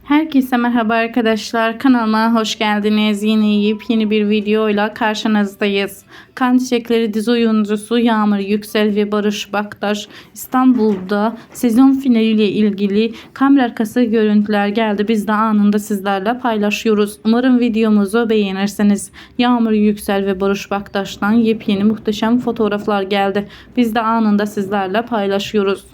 Herkese merhaba arkadaşlar, kanalıma hoş geldiniz. Yine yeni bir videoyla karşınızdayız. Kan Çiçekleri dizi oyuncusu Yağmur Yüksel ve Barış Baktaş İstanbul'da sezon finaliyle ilgili kamera arkası görüntüler geldi. Biz de anında sizlerle paylaşıyoruz. Umarım videomuzu beğenirsiniz. Yağmur Yüksel ve Barış Baktaş'tan yepyeni muhteşem fotoğraflar geldi. Biz de anında sizlerle paylaşıyoruz.